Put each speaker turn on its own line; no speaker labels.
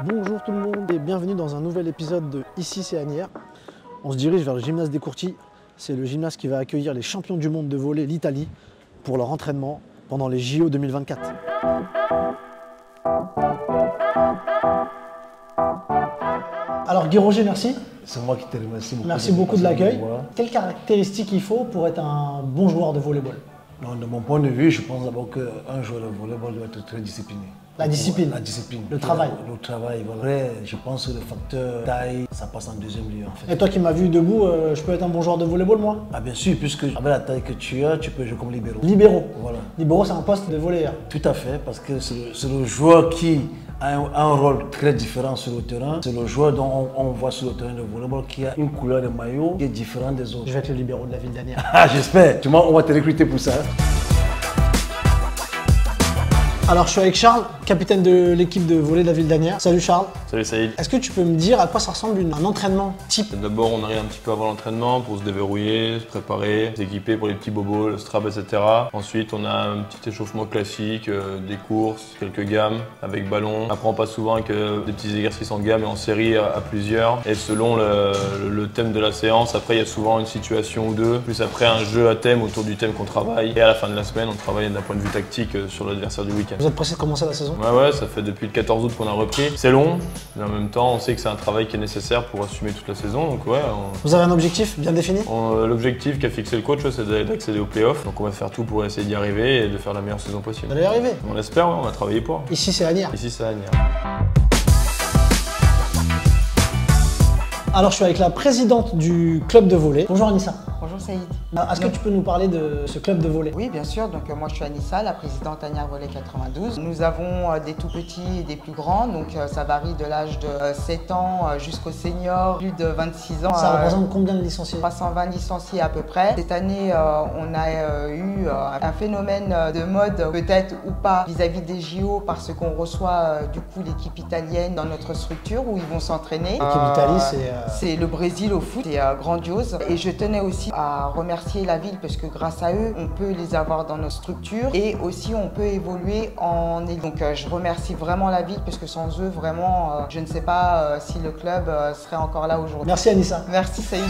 Bonjour tout le monde et bienvenue dans un nouvel épisode de Ici c'est Asnières. On se dirige vers le gymnase des Courtis. C'est le gymnase qui va accueillir les champions du monde de volley, l'Italie, pour leur entraînement pendant les JO 2024. Alors Guy Roger, merci.
C'est moi qui te remercie beaucoup.
Merci beaucoup de l'accueil. Quelles caractéristiques il faut pour être un bon joueur de volleyball?
Non, de mon point de vue, je pense d'abord qu'un joueur de volleyball doit être très discipliné.
La discipline.
La discipline.
Le travail.
Le travail, voilà. Je pense que le facteur taille, ça passe en deuxième lieu en fait.
Et toi qui m'as vu debout, je peux être un bon joueur de volleyball moi?
Ah bien sûr, puisque avec la taille que tu as, tu peux jouer comme libéro.
Libéraux.
Voilà.
Libéraux, c'est un poste de volleyeur.
Tout à fait, parce que c'est le joueur qui a un rôle très différent sur le terrain. C'est le joueur dont on voit sur le terrain de volleyball qui a une couleur de maillot qui est différente des autres.
Je vais être le libéraux de la ville d'Asnières.
Ah j'espère. Tu vois, on va te recruter pour ça.
Alors je suis avec Charles, capitaine de l'équipe de volley de la ville d'Asnières. Salut Charles.
Salut Saïd.
Est-ce que tu peux me dire à quoi ça ressemble un entraînement type?
D'abord, on arrive un petit peu avant l'entraînement pour se déverrouiller, se préparer, s'équiper pour les petits bobos, le strap, etc. Ensuite, on a un petit échauffement classique, des courses, quelques gammes avec ballon. Après, on passe souvent avec des petits exercices en gamme et en série à plusieurs. Et selon le thème de la séance, après, il y a souvent une situation ou deux. Plus après, un jeu à thème autour du thème qu'on travaille. Et à la fin de la semaine, on travaille d'un point de vue tactique sur l'adversaire du week-end.
Vous êtes pressé de commencer la saison?
Ouais, ça fait depuis le 14 août qu'on a repris. C'est long, mais en même temps, on sait que c'est un travail qui est nécessaire pour assumer toute la saison. Donc ouais.
Vous avez un objectif bien défini?
L'objectif qu'a fixé le coach, c'est d'accéder aux playoffs. Donc on va faire tout pour essayer d'y arriver et de faire la meilleure saison possible.
Vous allez y arriver?
On l'espère, ouais, on va travailler pour.
Ici c'est Asnières.
Ici c'est Asnières.
Alors je suis avec la présidente du club de volley. Bonjour Anissa.
Bonjour Saïd.
Est-ce que tu peux nous parler de ce club de volley?
Oui, bien sûr. Donc moi je suis Anissa, la présidente Asnières Volley 92. Nous avons des tout petits et des plus grands. Donc ça varie de l'âge de 7 ans jusqu'au senior, plus de 26 ans.
Ça représente combien de licenciés?
320 licenciés à peu près. Cette année, on a eu un phénomène de mode, peut-être ou pas, vis-à-vis des JO, parce qu'on reçoit du coup l'équipe italienne dans notre structure où ils vont s'entraîner.
L'équipe d'Italie,
c'est le Brésil au foot, c'est grandiose. Et je tenais aussi à remercier la ville parce que grâce à eux, on peut les avoir dans nos structures et aussi on peut évoluer en élite. Donc je remercie vraiment la ville parce que sans eux, vraiment, je ne sais pas si le club serait encore là aujourd'hui.
Merci Anissa.
Merci Saïd.